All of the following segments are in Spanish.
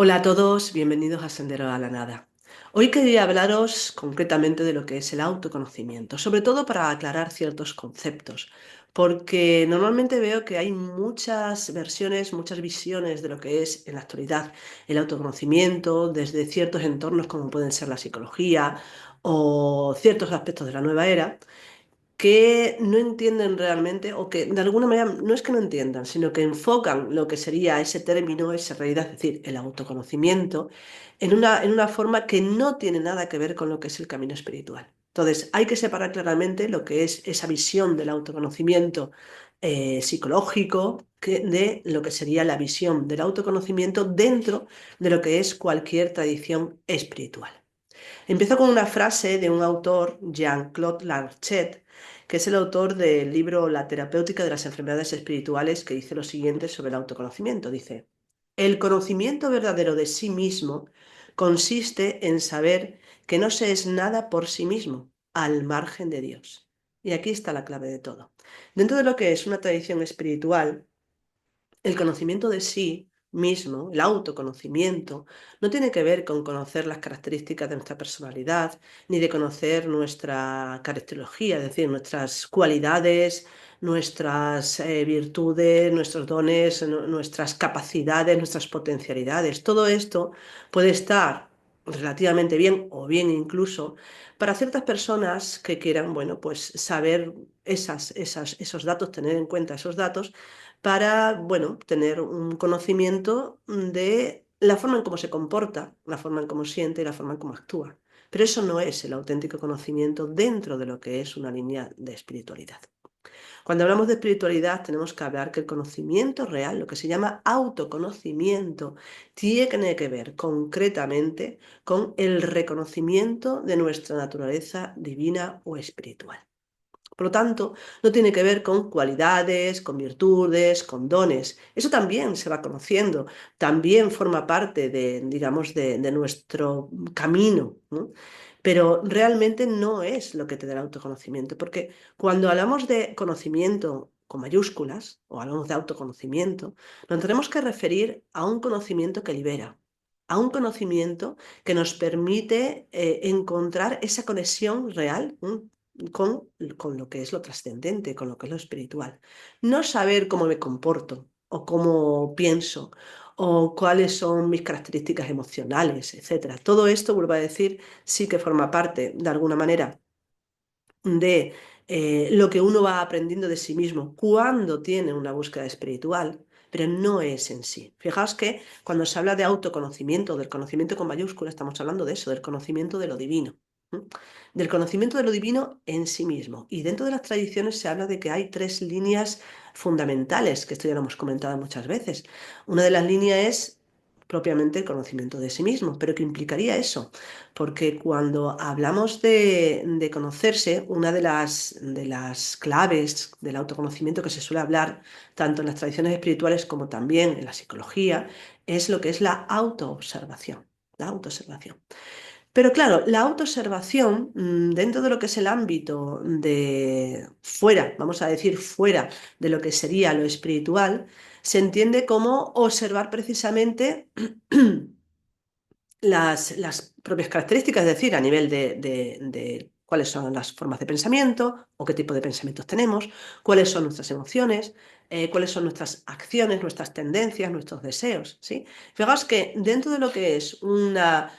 Hola a todos, bienvenidos a Sendero a la Nada. Hoy quería hablaros concretamente de lo que es el autoconocimiento, sobre todo para aclarar ciertos conceptos, porque normalmente veo que hay muchas versiones, muchas visiones de lo que es en la actualidad el autoconocimiento desde ciertos entornos como pueden ser la psicología o ciertos aspectos de la nueva era que no entienden realmente o que de alguna manera no es que no entiendan, sino que enfocan lo que sería ese término, esa realidad, es decir, el autoconocimiento, en una forma que no tiene nada que ver con lo que es el camino espiritual. Entonces, hay que separar claramente lo que es esa visión del autoconocimiento psicológico de lo que sería la visión del autoconocimiento dentro de lo que es cualquier tradición espiritual. Empiezo con una frase de un autor, Jean-Claude Larchet, que es el autor del libro La terapéutica de las enfermedades espirituales, que dice lo siguiente sobre el autoconocimiento. Dice, el conocimiento verdadero de sí mismo consiste en saber que no se es nada por sí mismo, al margen de Dios. Y aquí está la clave de todo. Dentro de lo que es una tradición espiritual, el conocimiento de sí mismo, el autoconocimiento, no tiene que ver con conocer las características de nuestra personalidad, ni de conocer nuestra caracterología, es decir, nuestras cualidades, nuestras virtudes, nuestros dones, nuestras capacidades, nuestras potencialidades. Todo esto puede estar relativamente bien o bien incluso para ciertas personas que quieran, bueno, pues saber esos datos, tener en cuenta esos datos para, bueno, tener un conocimiento de la forma en cómo se comporta, la forma en cómo siente y la forma en cómo actúa. Pero eso no es el auténtico conocimiento dentro de lo que es una línea de espiritualidad. Cuando hablamos de espiritualidad tenemos que hablar que el conocimiento real, lo que se llama autoconocimiento, tiene que ver concretamente con el reconocimiento de nuestra naturaleza divina o espiritual. Por lo tanto, no tiene que ver con cualidades, con virtudes, con dones. Eso también se va conociendo, también forma parte de, digamos, de nuestro camino, ¿no? Pero realmente no es lo que te da el autoconocimiento, porque cuando hablamos de conocimiento con mayúsculas o hablamos de autoconocimiento, nos tenemos que referir a un conocimiento que libera, a un conocimiento que nos permite encontrar esa conexión real, con lo que es lo trascendente, con lo que es lo espiritual. No saber cómo me comporto o cómo pienso o cuáles son mis características emocionales, etcétera. Todo esto, vuelvo a decir, sí que forma parte, de alguna manera, de lo que uno va aprendiendo de sí mismo cuando tiene una búsqueda espiritual, pero no es en sí. Fijaos que cuando se habla de autoconocimiento, del conocimiento con mayúscula, estamos hablando de eso, del conocimiento de lo divino, ¿m? Del conocimiento de lo divino en sí mismo. Y dentro de las tradiciones se habla de que hay tres líneas fundamentales, que esto ya lo hemos comentado muchas veces. Una de las líneas es propiamente el conocimiento de sí mismo, pero ¿qué implicaría eso? Porque cuando hablamos de conocerse, una de las claves del autoconocimiento que se suele hablar tanto en las tradiciones espirituales como también en la psicología es lo que es la autoobservación. La autoobservación. Pero claro, la autoobservación, dentro de lo que es el ámbito de fuera, vamos a decir fuera de lo que sería lo espiritual, se entiende como observar precisamente las propias características, es decir, a nivel de cuáles son las formas de pensamiento o qué tipo de pensamientos tenemos, cuáles son nuestras emociones, cuáles son nuestras acciones, nuestras tendencias, nuestros deseos, ¿sí? Fijaos que dentro de lo que es una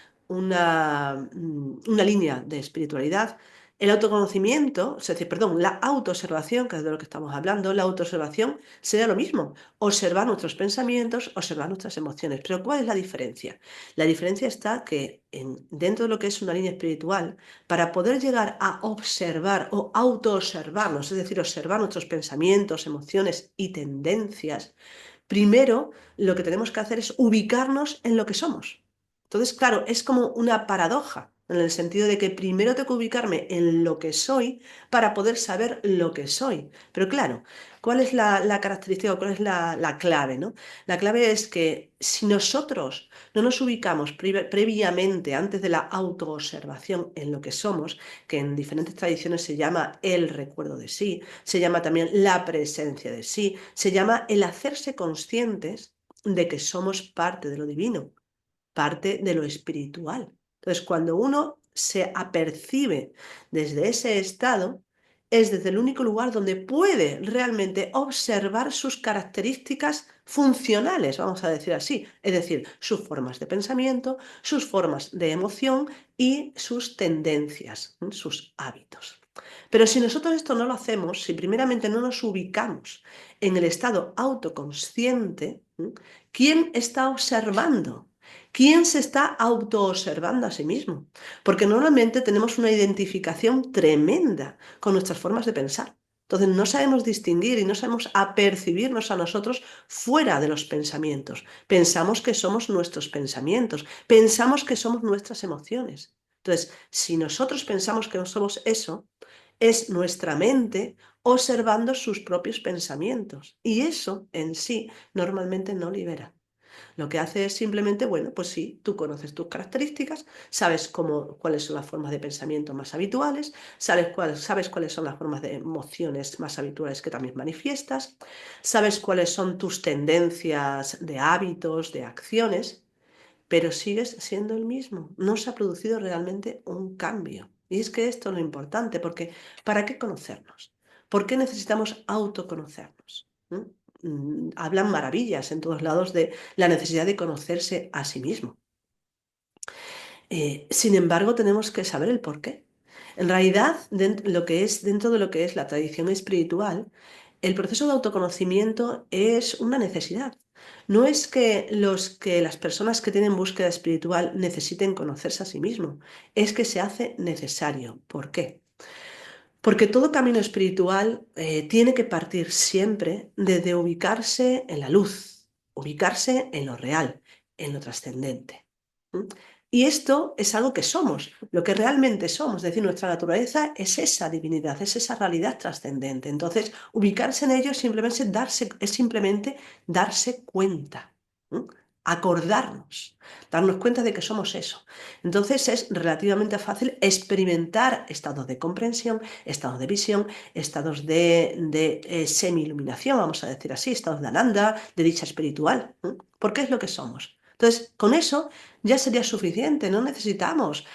línea de espiritualidad, el autoconocimiento, es decir, perdón, la autoobservación, que es de lo que estamos hablando, la autoobservación sería lo mismo, observar nuestros pensamientos, observar nuestras emociones. Pero ¿cuál es la diferencia? La diferencia está que dentro de lo que es una línea espiritual, para poder llegar a observar o autoobservarnos, es decir, observar nuestros pensamientos, emociones y tendencias, primero lo que tenemos que hacer es ubicarnos en lo que somos. Entonces, claro, es como una paradoja, en el sentido de que primero tengo que ubicarme en lo que soy para poder saber lo que soy. Pero claro, ¿cuál es la característica o cuál es la clave, ¿no? La clave es que si nosotros no nos ubicamos previamente, antes de la autoobservación, en lo que somos, que en diferentes tradiciones se llama el recuerdo de sí, se llama también la presencia de sí, se llama el hacerse conscientes de que somos parte de lo divino. parte de lo espiritual. Entonces, cuando uno se apercibe desde ese estado, es desde el único lugar donde puede realmente observar sus características funcionales, vamos a decir así, es decir, sus formas de pensamiento, sus formas de emoción y sus tendencias, sus hábitos. Pero si nosotros esto no lo hacemos, si primeramente no nos ubicamos en el estado autoconsciente, ¿quién está observando? ¿Quién se está autoobservando a sí mismo? Porque normalmente tenemos una identificación tremenda con nuestras formas de pensar. Entonces no sabemos distinguir y no sabemos apercibirnos a nosotros fuera de los pensamientos. Pensamos que somos nuestros pensamientos, pensamos que somos nuestras emociones. Entonces, si nosotros pensamos que no somos eso, es nuestra mente observando sus propios pensamientos. Y eso en sí normalmente no libera. Lo que hace es simplemente, bueno, pues sí, tú conoces tus características, sabes cuáles son las formas de pensamiento más habituales, sabes cuáles son las formas de emociones más habituales que también manifiestas, sabes cuáles son tus tendencias de hábitos, de acciones, pero sigues siendo el mismo. No se ha producido realmente un cambio. Y es que esto es lo importante, porque ¿para qué conocernos? ¿Por qué necesitamos autoconocernos? Hablan maravillas en todos lados de la necesidad de conocerse a sí mismo. Sin embargo, tenemos que saber el por qué. En realidad, dentro de lo que es la tradición espiritual, el proceso de autoconocimiento es una necesidad. No es que las personas que tienen búsqueda espiritual necesiten conocerse a sí mismos, es que se hace necesario. ¿Por qué? Porque todo camino espiritual tiene que partir siempre desde ubicarse en la luz, ubicarse en lo real, en lo trascendente. ¿Mm? Y esto es algo que somos, lo que realmente somos, es decir, nuestra naturaleza es esa divinidad, es esa realidad trascendente. Entonces, ubicarse en ello es simplemente darse cuenta, ¿Mm? Acordarnos, darnos cuenta de que somos eso. Entonces es relativamente fácil experimentar estados de comprensión, estados de visión, estados de semi-iluminación, vamos a decir así, estados de ananda, de dicha espiritual, porque es lo que somos. Entonces, con eso ya sería suficiente, no necesitamos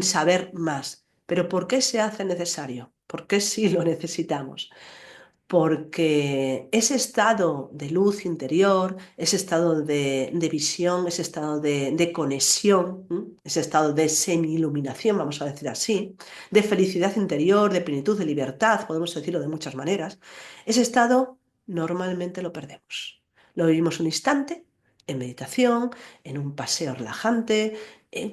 saber más. Pero ¿por qué se hace necesario? ¿Por qué sí lo necesitamos? Porque ese estado de luz interior, ese estado de visión, ese estado de conexión, ese estado de semi-iluminación, vamos a decir así, de felicidad interior, de plenitud, de libertad, podemos decirlo de muchas maneras, ese estado normalmente lo perdemos. Lo vivimos un instante, en meditación, en un paseo relajante,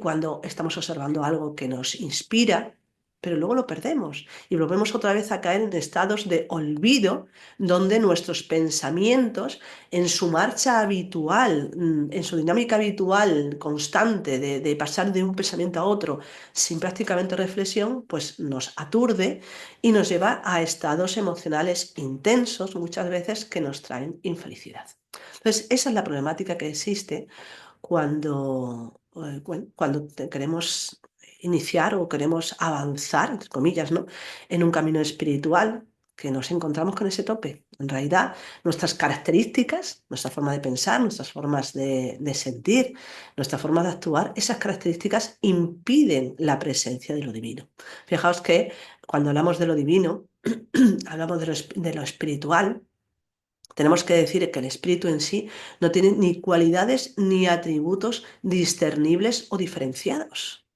cuando estamos observando algo que nos inspira, pero luego lo perdemos y volvemos otra vez a caer en estados de olvido donde nuestros pensamientos en su marcha habitual, en su dinámica habitual constante de pasar de un pensamiento a otro sin prácticamente reflexión, pues nos aturde y nos lleva a estados emocionales intensos muchas veces que nos traen infelicidad. Entonces, esa es la problemática que existe cuando queremos iniciar o queremos avanzar, entre comillas, ¿no? En un camino espiritual que nos encontramos con ese tope. En realidad, nuestras características, nuestra forma de pensar, nuestras formas de sentir, nuestra forma de actuar, esas características impiden la presencia de lo divino. Fijaos que cuando hablamos de lo divino, hablamos de lo espiritual. Tenemos que decir que el espíritu en sí no tiene ni cualidades ni atributos discernibles o diferenciados,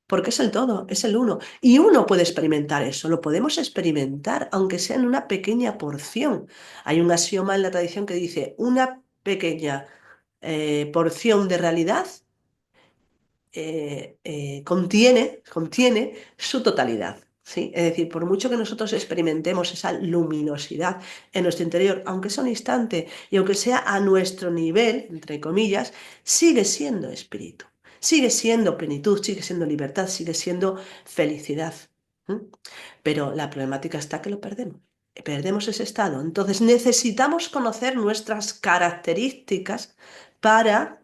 porque es el todo, es el uno. Y uno puede experimentar eso, lo podemos experimentar, aunque sea en una pequeña porción. Hay un axioma en la tradición que dice, una pequeña porción de realidad contiene su totalidad. ¿Sí? Es decir, por mucho que nosotros experimentemos esa luminosidad en nuestro interior, aunque sea un instante y aunque sea a nuestro nivel, entre comillas, sigue siendo espíritu, sigue siendo plenitud, sigue siendo libertad, sigue siendo felicidad. ¿Mm? Pero la problemática está que lo perdemos. Perdemos ese estado. Entonces necesitamos conocer nuestras características para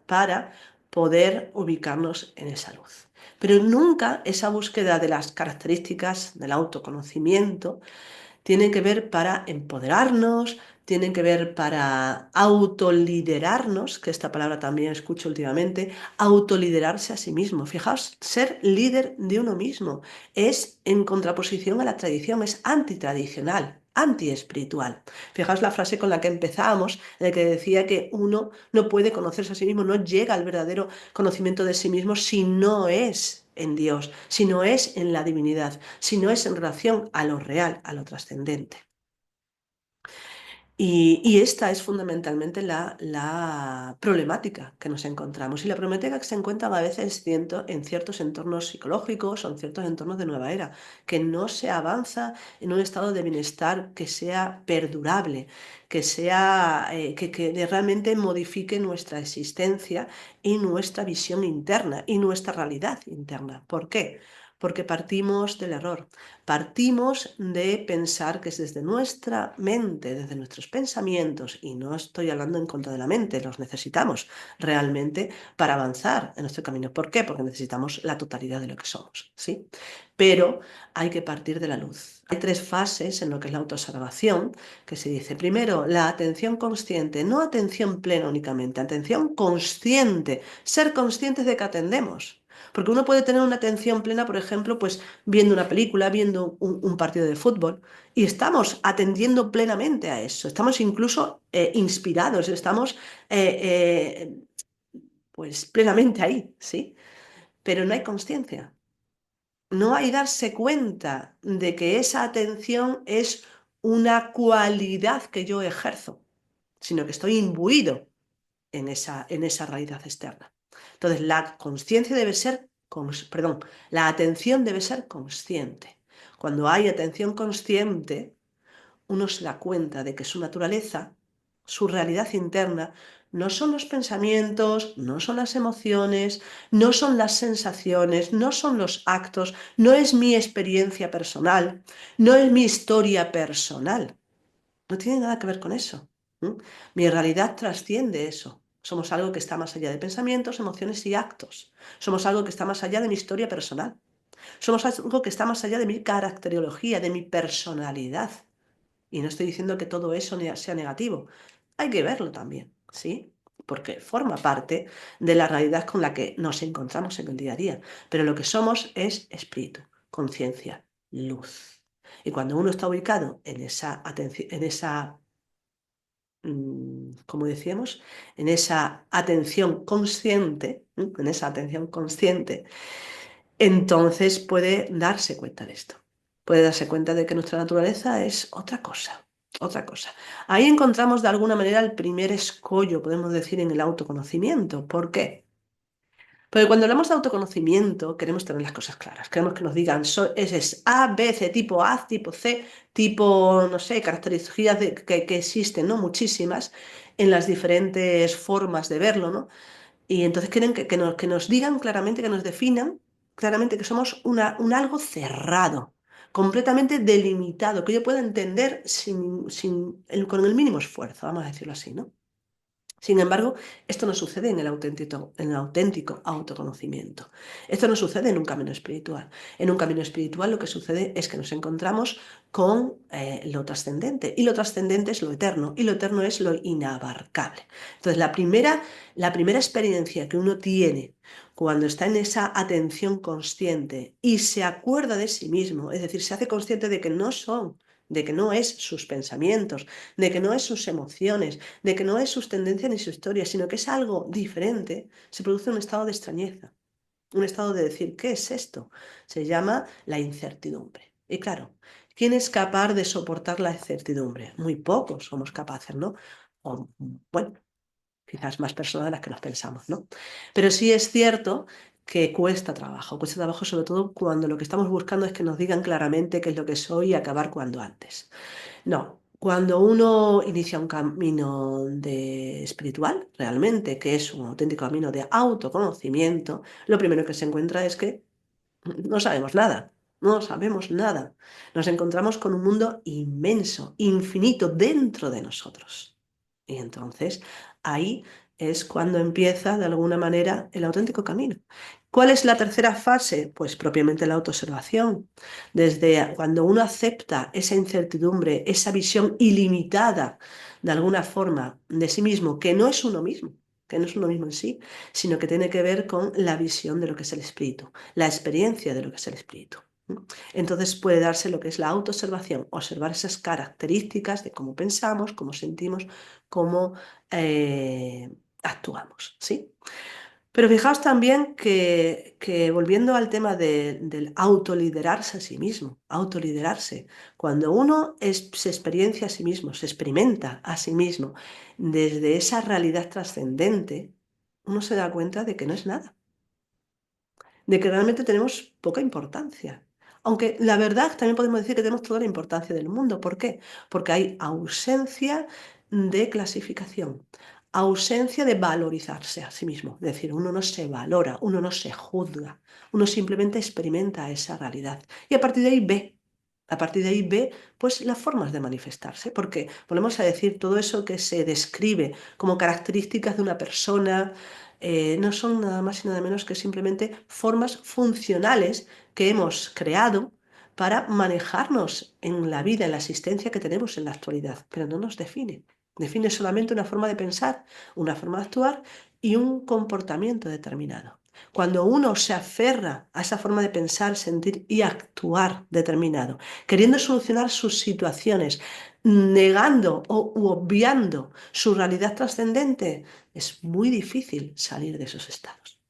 poder ubicarnos en esa luz. Pero nunca esa búsqueda de las características del autoconocimiento tiene que ver para empoderarnos, tienen que ver para autoliderarnos, que esta palabra también escucho últimamente, autoliderarse a sí mismo. Fijaos, ser líder de uno mismo es en contraposición a la tradición, es antitradicional, antiespiritual. Fijaos la frase con la que empezamos, en la que decía que uno no puede conocerse a sí mismo, no llega al verdadero conocimiento de sí mismo si no es en Dios, si no es en la divinidad, si no es en relación a lo real, a lo trascendente. Y esta es fundamentalmente la problemática que nos encontramos. Y la problemática que se encuentra a veces en ciertos entornos psicológicos o en ciertos entornos de nueva era, que no se avanza en un estado de bienestar que sea perdurable, que realmente modifique nuestra existencia y nuestra visión interna y nuestra realidad interna. ¿Por qué? Porque partimos del error. Partimos de pensar que es desde nuestra mente, desde nuestros pensamientos, y no estoy hablando en contra de la mente, los necesitamos realmente para avanzar en nuestro camino. ¿Por qué? Porque necesitamos la totalidad de lo que somos, ¿sí? Pero hay que partir de la luz. Hay tres fases en lo que es la autoobservación, que se dice, primero, la atención consciente, no atención plena únicamente, atención consciente, ser conscientes de que atendemos. Porque uno puede tener una atención plena, por ejemplo, pues viendo una película, viendo un partido de fútbol, y estamos atendiendo plenamente a eso, estamos incluso inspirados, estamos pues plenamente ahí, ¿sí? Pero no hay conciencia, no hay darse cuenta de que esa atención es una cualidad que yo ejerzo, sino que estoy imbuido en esa realidad externa. Entonces, la conciencia debe ser, perdón, la atención debe ser consciente. Cuando hay atención consciente, uno se da cuenta de que su naturaleza, su realidad interna, no son los pensamientos, no son las emociones, no son las sensaciones, no son los actos, no es mi experiencia personal, no es mi historia personal. No tiene nada que ver con eso. ¿M? Mi realidad trasciende eso. Somos algo que está más allá de pensamientos, emociones y actos. Somos algo que está más allá de mi historia personal. Somos algo que está más allá de mi caracterología, de mi personalidad. Y no estoy diciendo que todo eso sea negativo. Hay que verlo también, ¿sí? Porque forma parte de la realidad con la que nos encontramos en el día a día. Pero lo que somos es espíritu, conciencia, luz. Y cuando uno está ubicado en esa atención, como decíamos, en esa atención consciente, en esa atención consciente, entonces puede darse cuenta de esto. Puede darse cuenta de que nuestra naturaleza es otra cosa, otra cosa. Ahí encontramos de alguna manera el primer escollo, podemos decir, en el autoconocimiento. ¿Por qué? Porque cuando hablamos de autoconocimiento, queremos tener las cosas claras. Queremos que nos digan, ese es A, B, C, tipo A, tipo C, tipo, no sé, características que existen, ¿no? Muchísimas en las diferentes formas de verlo, ¿no? Y entonces quieren que nos digan claramente, que nos definan claramente que somos un algo cerrado, completamente delimitado, que yo pueda entender con el mínimo esfuerzo, vamos a decirlo así, ¿no? Sin embargo, esto no sucede en el auténtico autoconocimiento. Esto no sucede en un camino espiritual. En un camino espiritual lo que sucede es que nos encontramos con lo trascendente. Y lo trascendente es lo eterno. Y lo eterno es lo inabarcable. Entonces, la primera experiencia que uno tiene cuando está en esa atención consciente y se acuerda de sí mismo, es decir, se hace consciente de que no es sus pensamientos, de que no es sus emociones, de que no es sus tendencias ni su historia, sino que es algo diferente, se produce un estado de extrañeza, un estado de decir, ¿qué es esto? Se llama la incertidumbre. Y claro, ¿quién es capaz de soportar la incertidumbre? Muy pocos somos capaces, ¿no? O, bueno, quizás más personas de las que nos pensamos, ¿no? Pero sí es cierto que cuesta trabajo sobre todo cuando lo que estamos buscando es que nos digan claramente qué es lo que soy y acabar cuando antes. No, cuando uno inicia un camino espiritual, realmente, que es un auténtico camino de autoconocimiento, lo primero que se encuentra es que no sabemos nada, no sabemos nada. Nos encontramos con un mundo inmenso, infinito dentro de nosotros. Y entonces ahí es cuando empieza de alguna manera el auténtico camino. ¿Cuál es la tercera fase? Pues propiamente la autoobservación. Desde cuando uno acepta esa incertidumbre, esa visión ilimitada de alguna forma de sí mismo, que no es uno mismo en sí, sino que tiene que ver con la visión de lo que es el espíritu, la experiencia de lo que es el espíritu. Entonces puede darse lo que es la autoobservación, observar esas características de cómo pensamos, cómo sentimos, cómo eh, actuamos, ¿sí? Pero fijaos también que volviendo al tema del autoliderarse a sí mismo, autoliderarse, cuando uno se experiencia a sí mismo, se experimenta a sí mismo desde esa realidad trascendente, uno se da cuenta de que no es nada, de que realmente tenemos poca importancia. Aunque la verdad también podemos decir que tenemos toda la importancia del mundo. ¿Por qué? Porque hay ausencia de clasificación, ausencia de valorizarse a sí mismo. Es decir, uno no se valora, uno no se juzga, uno simplemente experimenta esa realidad. Y a partir de ahí ve. A partir de ahí ve pues las formas de manifestarse, porque volvemos a decir todo eso que se describe como características de una persona, no son nada más y nada menos que simplemente formas funcionales que hemos creado para manejarnos en la vida, en la existencia que tenemos en la actualidad, pero no nos define. Define solamente una forma de pensar, una forma de actuar y un comportamiento determinado. Cuando uno se aferra a esa forma de pensar, sentir y actuar determinado, queriendo solucionar sus situaciones, negando o obviando su realidad trascendente, es muy difícil salir de esos estados.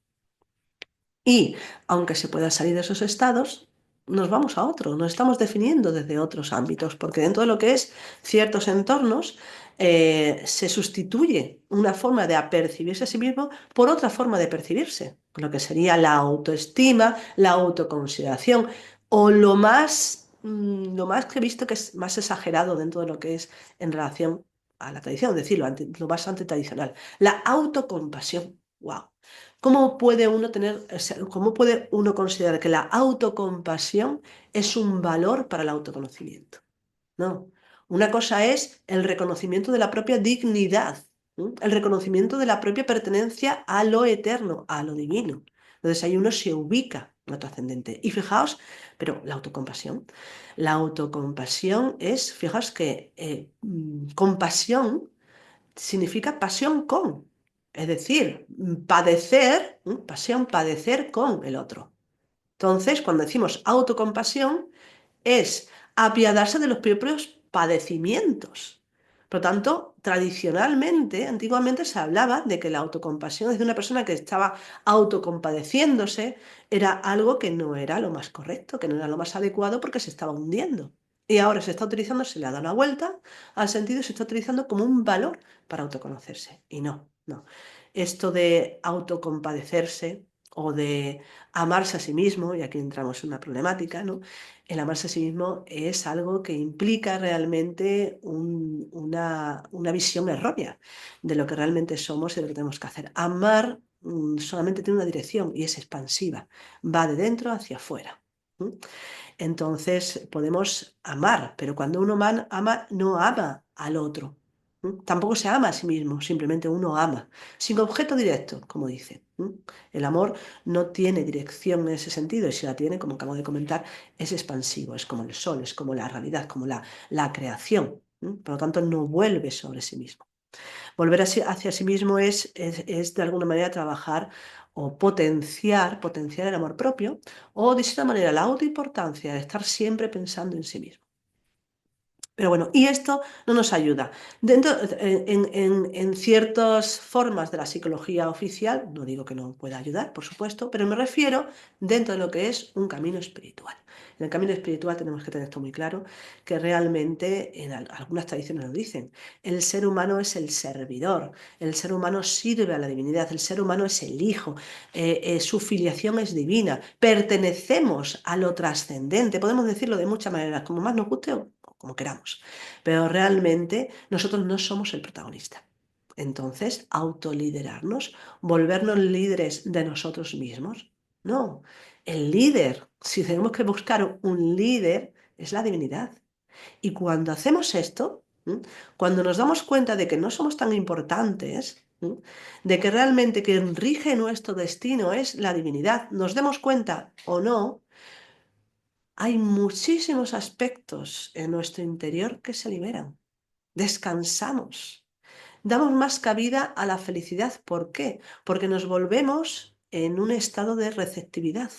Y aunque se pueda salir de esos estados, nos vamos a otro, nos estamos definiendo desde otros ámbitos, porque dentro de lo que es ciertos entornos se sustituye una forma de apercibirse a sí mismo por otra forma de percibirse, lo que sería la autoestima, la autoconsideración o lo más que he visto que es más exagerado dentro de lo que es en relación a la tradición, es decir, lo más antitradicional, la autocompasión. ¡Wow! ¿Cómo puede uno tener, o sea, cómo puede uno considerar que la autocompasión es un valor para el autoconocimiento? No. Una cosa es el reconocimiento de la propia dignidad, ¿no? El reconocimiento de la propia pertenencia a lo eterno, a lo divino. Entonces ahí uno se ubica en lo trascendente. Y fijaos, pero la autocompasión es, fijaos que compasión significa pasión con, es decir, padecer, pasión, padecer con el otro. Entonces, cuando decimos autocompasión, es apiadarse de los propios padecimientos. Por lo tanto, tradicionalmente, antiguamente se hablaba de que la autocompasión desde una persona que estaba autocompadeciéndose era algo que no era lo más correcto, que no era lo más adecuado porque se estaba hundiendo. Y ahora se está utilizando, se le ha dado una vuelta al sentido y se está utilizando como un valor para autoconocerse. Y no, no. Esto de autocompadecerse o de amarse a sí mismo, y aquí entramos en una problemática, ¿no? El amarse a sí mismo es algo que implica realmente una visión errónea de lo que realmente somos y de lo que tenemos que hacer. Amar solamente tiene una dirección y es expansiva, va de dentro hacia afuera. ¿Mm? Entonces podemos amar, pero cuando uno ama, no ama al otro. Tampoco se ama a sí mismo, simplemente uno ama, sin objeto directo, como dice. El amor no tiene dirección en ese sentido, y si la tiene, como acabo de comentar, es expansivo, es como el sol, es como la realidad, como la creación. Por lo tanto, no vuelve sobre sí mismo. Volver hacia sí mismo es de alguna manera trabajar o potenciar el amor propio, o de esta manera la autoimportancia de estar siempre pensando en sí mismo. Pero bueno, y esto no nos ayuda. En ciertas formas de la psicología oficial, no digo que no pueda ayudar, por supuesto, pero me refiero dentro de lo que es un camino espiritual. En el camino espiritual tenemos que tener esto muy claro, que realmente en algunas tradiciones lo dicen, el ser humano es el servidor, el ser humano sirve a la divinidad, el ser humano es el hijo, su filiación es divina, pertenecemos a lo trascendente, podemos decirlo de muchas maneras, como más nos guste o como queramos, pero realmente nosotros no somos el protagonista. Entonces, autoliderarnos, volvernos líderes de nosotros mismos. No, el líder, si tenemos que buscar un líder, es la divinidad. Y cuando hacemos esto, cuando nos damos cuenta de que no somos tan importantes, ¿m? De que realmente quien rige nuestro destino es la divinidad, nos demos cuenta o no, hay muchísimos aspectos en nuestro interior que se liberan. Descansamos. Damos más cabida a la felicidad. ¿Por qué? Porque nos volvemos en un estado de receptividad.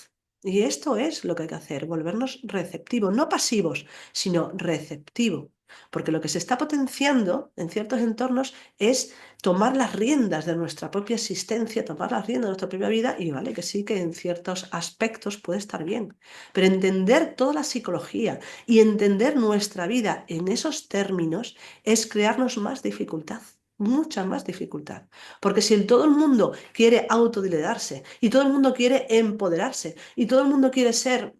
Y esto es lo que hay que hacer, volvernos receptivos, no pasivos, sino receptivos. Porque lo que se está potenciando en ciertos entornos es tomar las riendas de nuestra propia existencia, tomar las riendas de nuestra propia vida, y vale que sí que en ciertos aspectos puede estar bien. Pero entender toda la psicología y entender nuestra vida en esos términos es crearnos más dificultad, mucha más dificultad. Porque si todo el mundo quiere autoliderarse y todo el mundo quiere empoderarse y todo el mundo quiere ser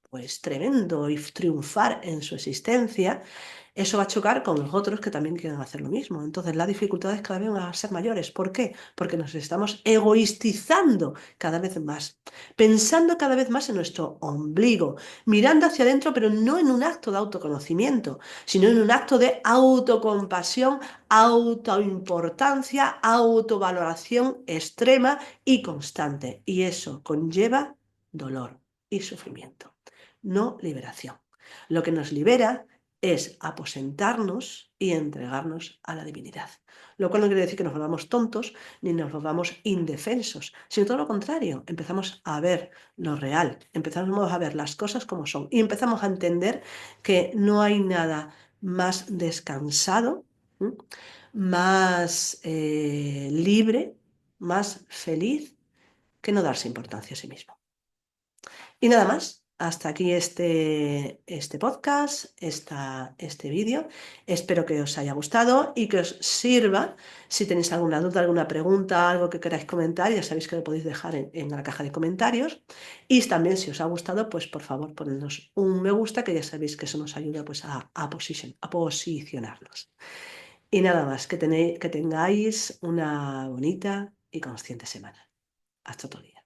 pues tremendo y triunfar en su existencia, eso va a chocar con los otros que también quieren hacer lo mismo. Entonces las dificultades cada vez van a ser mayores. ¿Por qué? Porque nos estamos egoistizando cada vez más, pensando cada vez más en nuestro ombligo, mirando hacia adentro, pero no en un acto de autoconocimiento, sino en un acto de autocompasión, autoimportancia, autovaloración extrema y constante. Y eso conlleva dolor y sufrimiento, no liberación. Lo que nos libera es aposentarnos y entregarnos a la divinidad. Lo cual no quiere decir que nos volvamos tontos ni nos volvamos indefensos, sino todo lo contrario. Empezamos a ver lo real, empezamos a ver las cosas como son y empezamos a entender que no hay nada más descansado, ¿m? Más libre, más feliz que no darse importancia a sí mismo. Y nada más. Hasta aquí este podcast, este vídeo. Espero que os haya gustado y que os sirva. Si tenéis alguna duda, alguna pregunta, algo que queráis comentar, ya sabéis que lo podéis dejar en la caja de comentarios. Y también, si os ha gustado, pues por favor, ponednos un me gusta, que ya sabéis que eso nos ayuda pues, a posicionarnos. Y nada más, que tengáis una bonita y consciente semana. Hasta otro día.